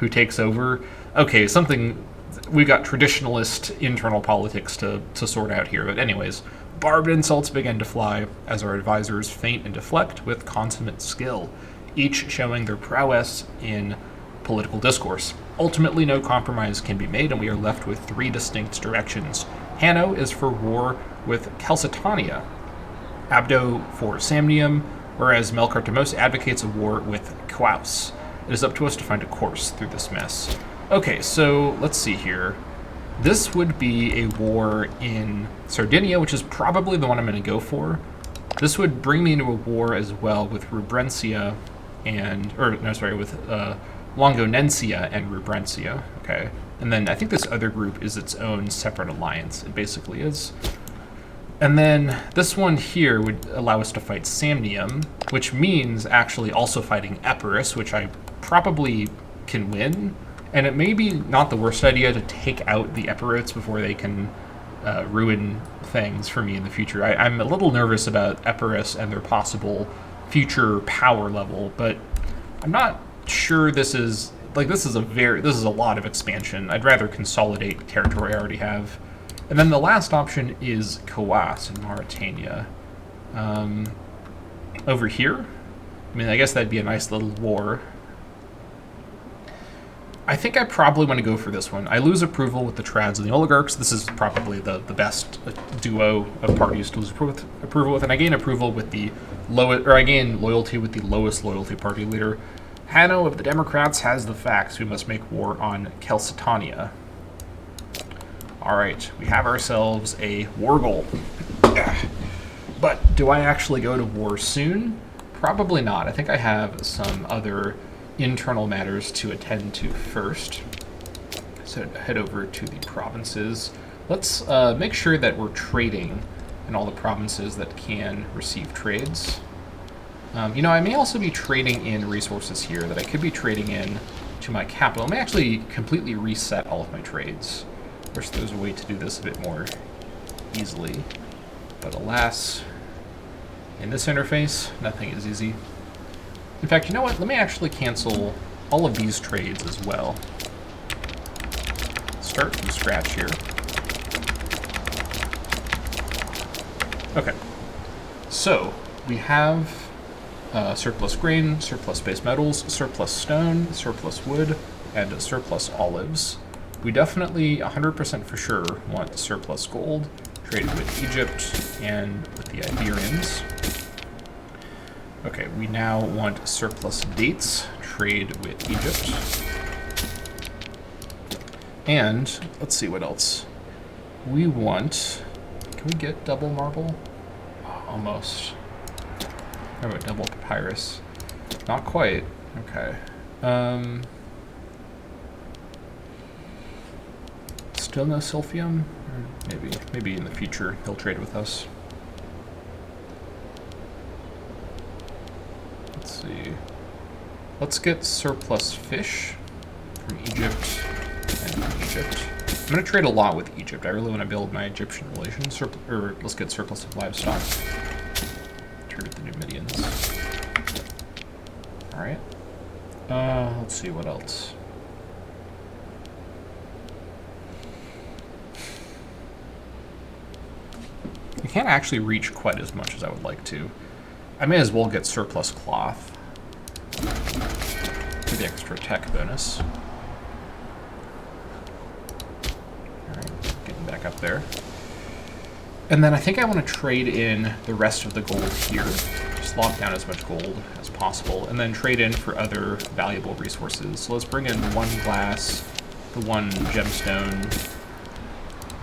takes over. Okay, something. We've got traditionalist internal politics to sort out here. But anyways, barbed insults begin to fly as our advisors feint and deflect with consummate skill, each showing their prowess in political discourse. Ultimately, no compromise can be made, and we are left with three distinct directions. Hanno is for war with Chalcedonia, Abdo for Samnium, whereas Melkartamos advocates a war with Quaus. It is up to us to find a course through this mess. Okay, so let's see here. This would be a war in Sardinia, which is probably the one I'm going to go for. This would bring me into a war as well with Rubrencia with Longonencia and Rubrencia. Okay, and then I think this other group is its own separate alliance. It basically is. And then this one here would allow us to fight Samnium, which means actually also fighting Epirus, which I probably can win. And it may be not the worst idea to take out the Epirotes before they can ruin things for me in the future. I'm a little nervous about Epirus and their possible future power level, but I'm not sure this is a lot of expansion. I'd rather consolidate territory I already have. And then the last option is Coas in Mauritania. Over here, I mean, I guess that'd be a nice little war. I think I probably want to go for this one. I lose approval with the Trads and the Oligarchs. This is probably the best duo of parties to lose approval with, and I gain approval with the lowest, or I gain loyalty with the lowest loyalty party leader. Hanno of the Democrats has the facts. We must make war on Chalcedonia. All right, we have ourselves a war goal. But do I actually go to war soon? Probably not. I think I have some other internal matters to attend to first. So head over to the provinces. Let's make sure that we're trading in all the provinces that can receive trades. I may also be trading in resources here that I could be trading in to my capital. I may actually completely reset all of my trades. Wish there was a way to do this a bit more easily. But alas, in this interface, nothing is easy. In fact, you know what? Let me actually cancel all of these trades as well. Start from scratch here. Okay. So, we have surplus grain, surplus base metals, surplus stone, surplus wood, and surplus olives. We definitely, 100% for sure, want surplus gold, traded with Egypt and with the Iberians. Okay, we now want surplus dates, trade with Egypt. And, let's see what else. We want, can we get double marble? Oh, almost. How about double papyrus? Not quite, okay. Still no Silphium? Or maybe in the future he'll trade with us. Let's see. Let's get surplus fish from Egypt and Egypt. I'm going to trade a lot with Egypt. I really want to build my Egyptian relations. Let's get surplus of livestock. Trade with the Numidians. Alright. Let's see what else. I can't actually reach quite as much as I would like to. I may as well get surplus cloth for the extra tech bonus. there. And then I think I want to trade in the rest of the gold here. Just lock down as much gold as possible, and then trade in for other valuable resources. So let's bring in 1 glass, the 1 gemstone,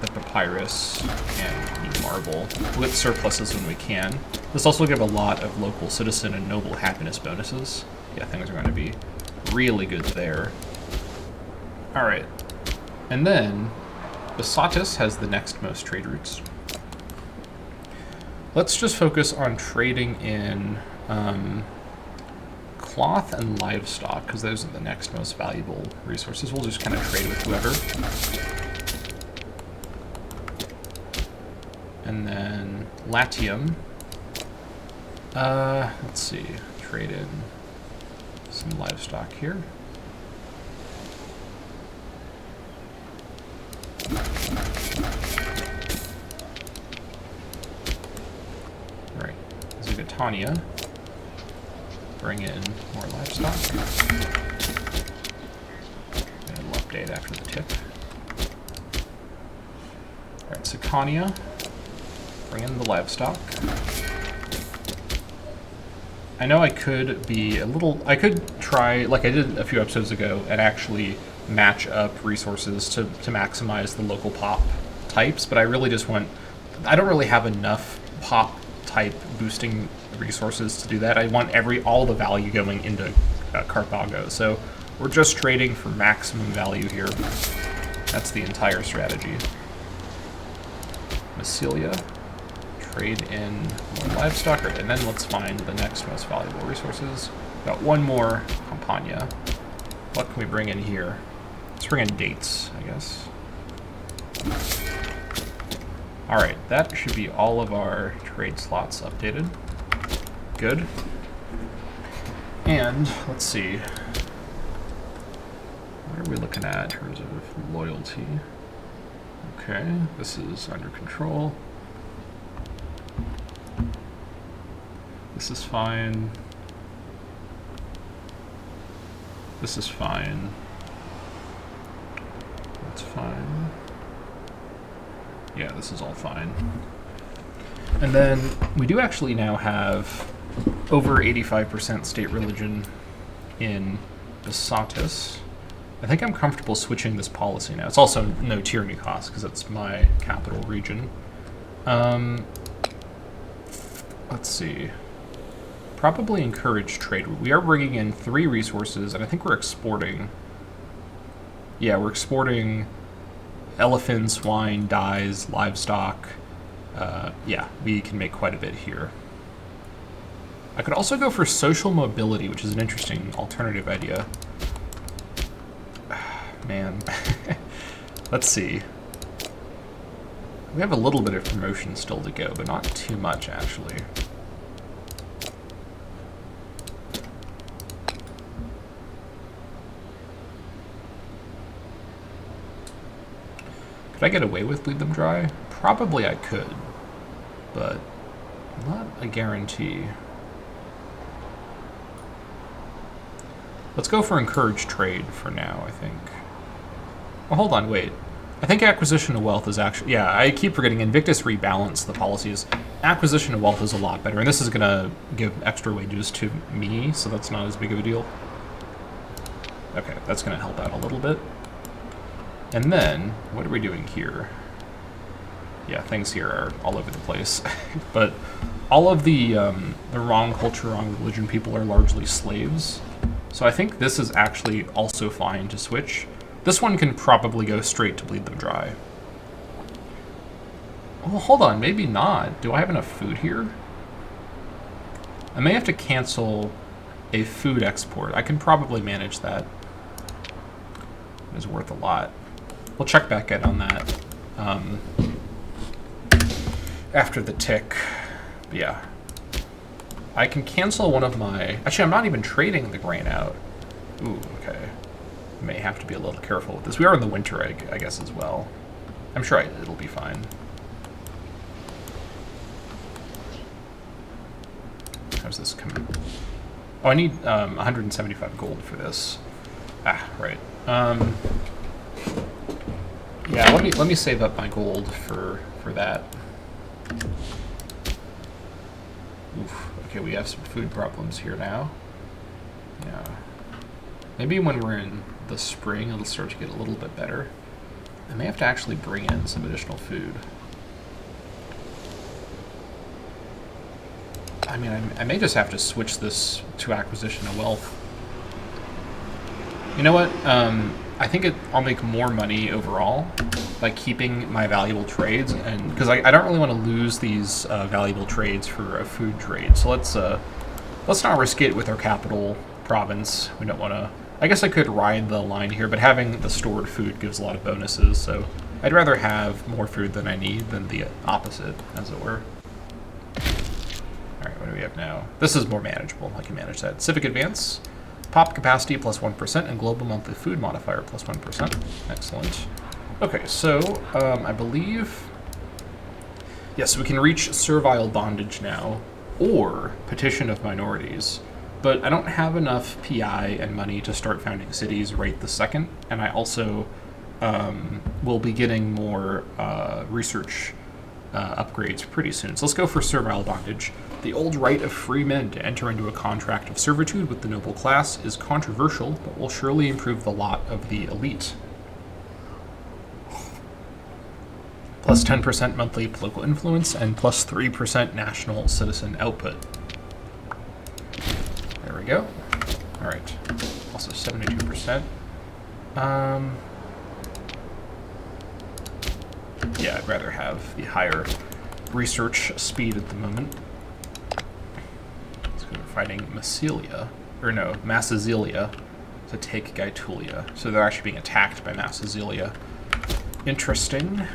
the papyrus, and marble. We'll get surpluses when we can. This also will give a lot of local citizen and noble happiness bonuses. Yeah, things are going to be really good there. Alright. And then, Besatis has the next most trade routes. Let's just focus on trading in cloth and livestock, because those are the next most valuable resources. We'll just kind of trade with whoever. And then Latium. Let's see, trade in some livestock here. Right, Zugatania. Bring in more livestock. And we'll update after the tip. Alright, Sicania. Bring in the livestock. I know I could be a little... I could try, like I did a few episodes ago, and actually match up resources to maximize the local pop types, but I really just want... I don't really have enough pop type boosting resources to do that. I want all the value going into Carthago, so we're just trading for maximum value here. That's the entire strategy. Massilia. Trade in more livestock, and then let's find the next most valuable resources. Got 1 more Campania. What can we bring in here? Let's bring in dates, I guess. Alright, that should be all of our trade slots updated. Good. And, let's see. What are we looking at in terms of loyalty? Okay, this is under control. This is fine. This is fine. That's fine. Yeah, this is all fine. And then we do actually now have over 85% state religion in Besatis. I think I'm comfortable switching this policy now. It's also no tyranny cost because it's my capital region. Let's see. Probably encourage trade. We are bringing in 3 resources, and I think we're exporting. Yeah, we're exporting elephants, swine, dyes, livestock. Yeah, we can make quite a bit here. I could also go for social mobility, which is an interesting alternative idea. Man. Let's see. We have a little bit of promotion still to go, but not too much, actually. Could I get away with bleed them dry? Probably I could, but not a guarantee. Let's go for encourage trade for now, I think. Well, hold on, wait. I think acquisition of wealth is actually... Yeah, I keep forgetting Invictus rebalanced the policies. Acquisition of wealth is a lot better, and this is going to give extra wages to me, so that's not as big of a deal. Okay, that's going to help out a little bit. And then, what are we doing here? Yeah, things here are all over the place. But all of the wrong culture, wrong religion people are largely slaves. So I think this is actually also fine to switch. This one can probably go straight to bleed them dry. Well, hold on, maybe not. Do I have enough food here? I may have to cancel a food export. I can probably manage that. It is worth a lot. We'll check back in on that after the tick. But yeah. I can cancel one of my... Actually, I'm not even trading the grain out. Ooh, okay. May have to be a little careful with this. We are in the winter, I guess, as well. I'm sure it'll be fine. How's this coming? Oh, I need 175 gold for this. Ah, right. Yeah, let me save up my gold for that. Oof. Okay, we have some food problems here now. Yeah. Maybe when we're in the spring, it'll start to get a little bit better. I may have to actually bring in some additional food. I mean, I may just have to switch this to acquisition of wealth. You know what? I think I'll make more money overall by keeping my valuable trades, and because I don't really want to lose these valuable trades for a food trade. So let's not risk it with our capital province. We don't want to. I guess I could ride the line here, but having the stored food gives a lot of bonuses. So I'd rather have more food than I need than the opposite, as it were. All right, what do we have now? This is more manageable. I can manage that. Civic Advance. Pop capacity plus 1% and global monthly food modifier plus 1%. Excellent. Okay, so I believe... Yes, we can reach servile bondage now, or petition of minorities. But I don't have enough PI and money to start founding cities right this second, and I also will be getting more research upgrades pretty soon. So let's go for servile bondage. The old right of free men to enter into a contract of servitude with the noble class is controversial, but will surely improve the lot of the elite. Plus 10% monthly political influence and plus 3% national citizen output. There we go. All right. Also 72%. Yeah, I'd rather have the higher research speed at the moment. So we're fighting Massazelia to take Gaetulia. So they're actually being attacked by Massazelia. Interesting.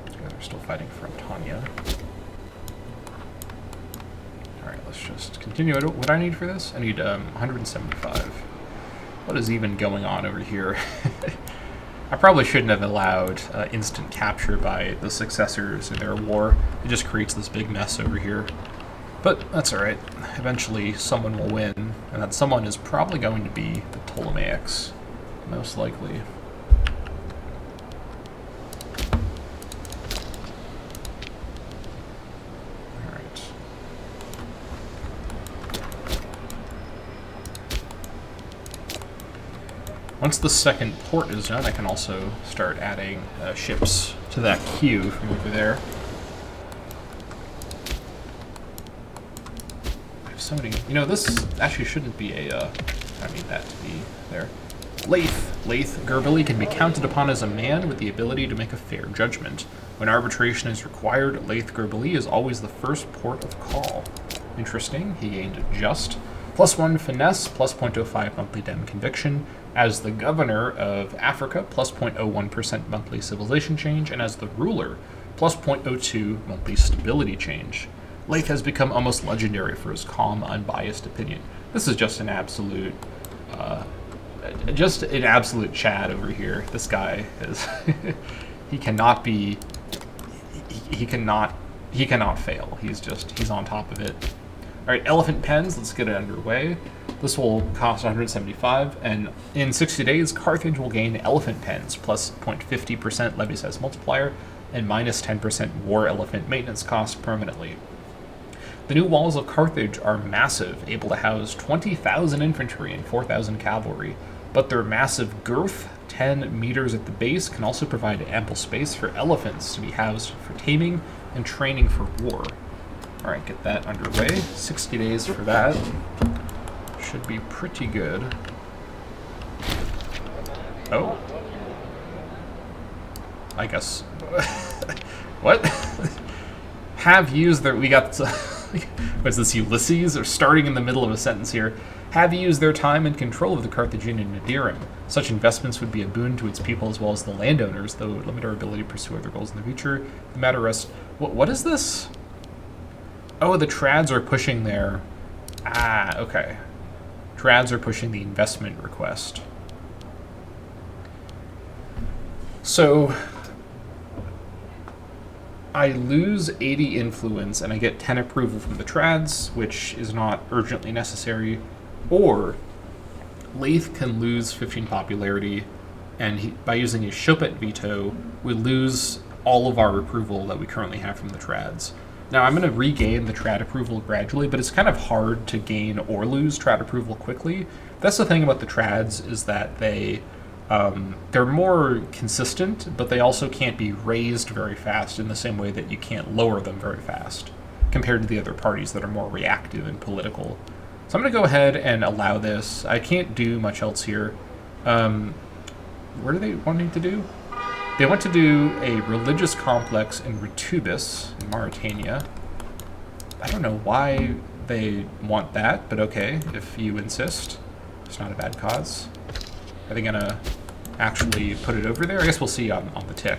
Okay, they're still fighting for Antania. Alright, let's just continue. What do I need for this? I need 175. What is even going on over here? I probably shouldn't have allowed instant capture by the successors in their war. It just creates this big mess over here. But that's alright. Eventually someone will win, and that someone is probably going to be the Ptolemaics, most likely. Once the second port is done, I can also start adding ships to that queue from over there. I have so many... You know, this actually shouldn't be a... I need that to be there. Laith Gerbili can be counted upon as a man with the ability to make a fair judgment. When arbitration is required, Laith Gerbili is always the first port of call. Interesting. He gained just... +1 finesse, +0.05 monthly dem conviction. As the governor of Africa, +0.01% monthly civilization change, and as the ruler, +0.02 monthly stability change. Laith has become almost legendary for his calm, unbiased opinion. This is just an absolute, Chad over here. This guy is, he cannot be, he cannot fail. He's on top of it. All right, elephant pens, let's get it underway. This will cost 175, and in 60 days, Carthage will gain elephant pens, plus 0.50% levy size multiplier, and minus 10% war elephant maintenance cost permanently. The new walls of Carthage are massive, able to house 20,000 infantry and 4,000 cavalry, but their massive girth, 10 meters at the base, can also provide ample space for elephants to be housed for taming and training for war. All right, get that underway. 60 days for that. Should be pretty good. Oh. I guess. What? Have used their... We got... What's this, Ulysses? Or starting in the middle of a sentence here. Have used their time and control of the Carthaginian Nadirim. Such investments would be a boon to its people as well as the landowners, though it would limit our ability to pursue other goals in the future. The matter rests... What is this? Oh, the trads are pushing their... Ah, okay. Trads are pushing the investment request. So, I lose 80 influence and I get 10 approval from the trads, which is not urgently necessary, or Leith can lose 15 popularity, and by using his Chopet veto, we lose all of our approval that we currently have from the trads. Now, I'm going to regain the trad approval gradually, but it's kind of hard to gain or lose trad approval quickly. That's the thing about the trads, is that they're more consistent, but they also can't be raised very fast in the same way that you can't lower them very fast, compared to the other parties that are more reactive and political. So I'm going to go ahead and allow this. I can't do much else here. What do they want me to do? They want to do a religious complex in Retubis, in Mauritania. I don't know why they want that, but okay, if you insist. It's not a bad cause. Are they going to actually put it over there? I guess we'll see on the tick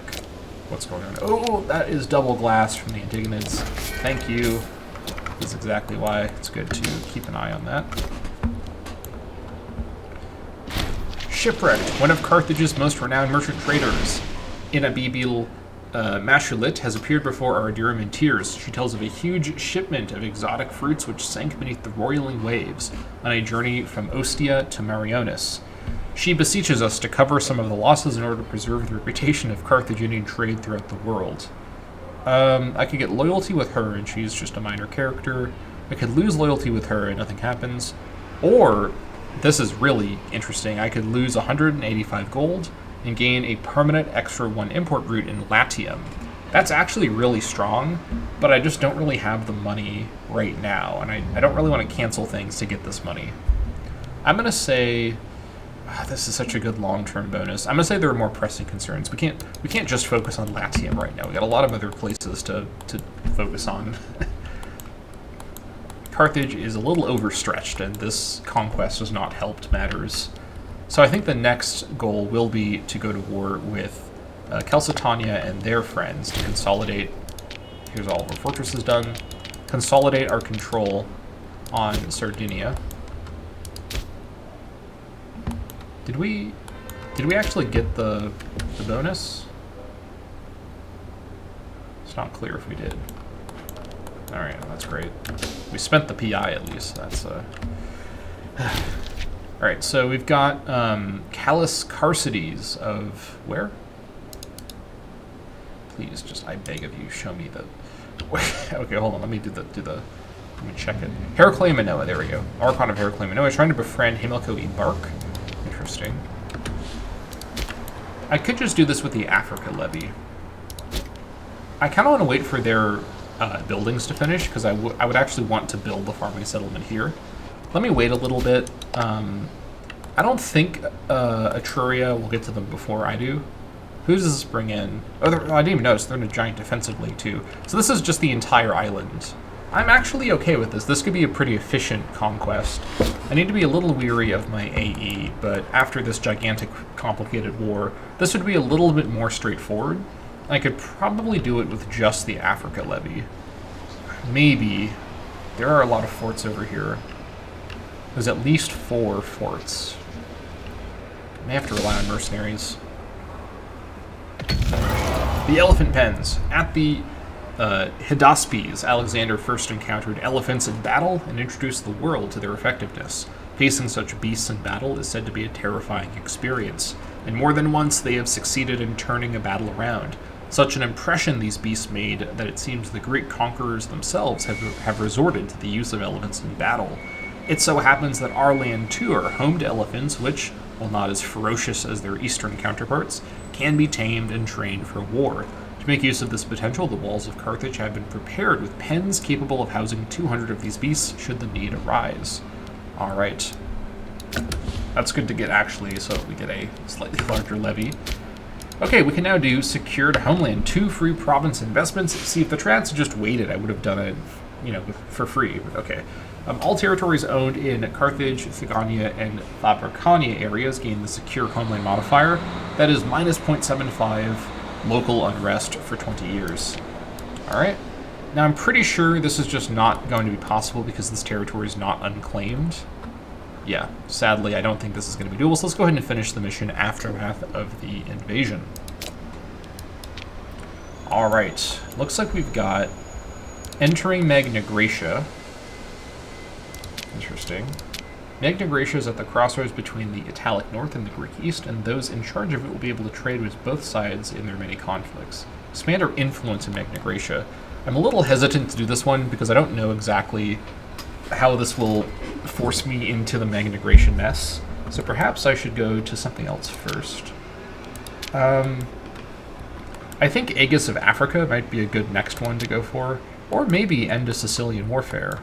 what's going on. Oh, that is double glass from the Indignids. Thank you. That's exactly why it's good to keep an eye on that. Shipwrecked, one of Carthage's most renowned merchant traders, Inabibil Mashulit, has appeared before our Ardurim in tears. She tells of a huge shipment of exotic fruits which sank beneath the roiling waves on a journey from Ostia to Marionis. She beseeches us to cover some of the losses in order to preserve the reputation of Carthaginian trade throughout the world. I could get loyalty with her, and she's just a minor character. I could lose loyalty with her, and nothing happens. Or, this is really interesting, I could lose 185 gold and gain a permanent extra 1 import route in Latium. That's actually really strong, but I just don't really have the money right now, and I don't really want to cancel things to get this money. I'm going to say... this is such a good long-term bonus. I'm going to say there are more pressing concerns. We can't just focus on Latium right now. We got a lot of other places to focus on. Carthage is a little overstretched, and this conquest has not helped matters. So I think the next goal will be to go to war with Kelsitania and their friends to consolidate. Here's all of our fortresses done. Consolidate our control on Sardinia. Did we actually get the bonus? It's not clear if we did. All right, well, that's great. We spent the PI at least. That's all right. So we've got Callus Carcides of where? Please, just I beg of you, show me the. Okay, hold on. Let me let me check it. Heraclea Manoa. There we go. Archon of Heraclea Manoa trying to befriend Himilco Bark. Interesting. I could just do this with the Africa levy. I kind of want to wait for their buildings to finish, because I would actually want to build the farming settlement here. Let me wait a little bit. I don't think Etruria will get to them before I do. Who does this bring in? Oh, I didn't even notice. They're in a giant defensive league, too. So this is just the entire island. I'm actually okay with this. This could be a pretty efficient conquest. I need to be a little weary of my AE, but after this gigantic, complicated war, this would be a little bit more straightforward. I could probably do it with just the Africa levy. Maybe. There are a lot of forts over here. There's at least 4 forts. I may have to rely on mercenaries. The elephant pens. At the Hydaspes, Alexander first encountered elephants in battle and introduced the world to their effectiveness. Facing such beasts in battle is said to be a terrifying experience, and more than once they have succeeded in turning a battle around. Such an impression these beasts made that it seems the Greek conquerors themselves have resorted to the use of elephants in battle. It so happens that our land too are home to elephants which, while not as ferocious as their eastern counterparts, can be tamed and trained for war. To make use of this potential, the walls of Carthage have been prepared with pens capable of housing 200 of these beasts should the need arise. Alright. That's good to get, actually, so we get a slightly larger levy. Okay, we can now do secured homeland, 2 free province investments. See, if the Trads had just waited, I would have done it, for free. But okay. All territories owned in Carthage, Thegania, and Labracania areas gain the secure homeland modifier. That is minus 0.75 local unrest for 20 years. Alright. Now, I'm pretty sure this is just not going to be possible because this territory is not unclaimed. Yeah, sadly, I don't think this is going to be doable, so let's go ahead and finish the mission Aftermath of the Invasion. Alright, looks like we've got entering Magna Graecia. Interesting. Magna Graecia is at the crossroads between the Italic North and the Greek East, and those in charge of it will be able to trade with both sides in their many conflicts. Expand our influence in Magna Graecia. I'm a little hesitant to do this one because I don't know exactly how this will force me into the Magna Graecian mess, so perhaps I should go to something else first. I think Aegis of Africa might be a good next one to go for, or maybe end of Sicilian warfare.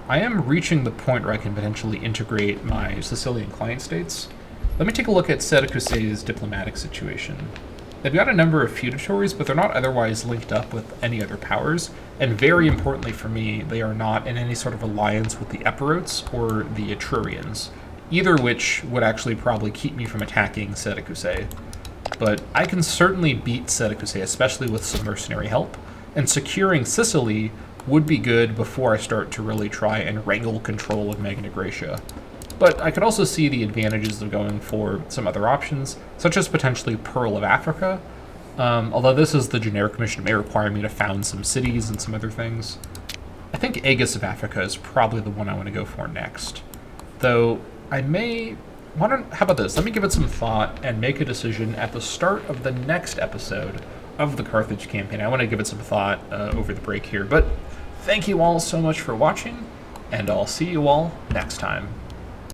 I am reaching the point where I can potentially integrate my Sicilian client states. Let me take a look at Siracusae's diplomatic situation. They've got a number of feudatories, but they're not otherwise linked up with any other powers, and very importantly for me, they are not in any sort of alliance with the Epirotes or the Etrurians, either which would actually probably keep me from attacking Siracusae. But I can certainly beat Siracusae, especially with some mercenary help, and securing Sicily would be good before I start to really try and wrangle control of Magna Graecia. But I could also see the advantages of going for some other options, such as potentially Pearl of Africa, although this is the generic mission, it may require me to found some cities and some other things. I think Aegis of Africa is probably the one I want to go for next. Though, I may... how about this? Let me give it some thought and make a decision at the start of the next episode of the Carthage campaign. I want to give it some thought over the break here, but thank you all so much for watching, and I'll see you all next time.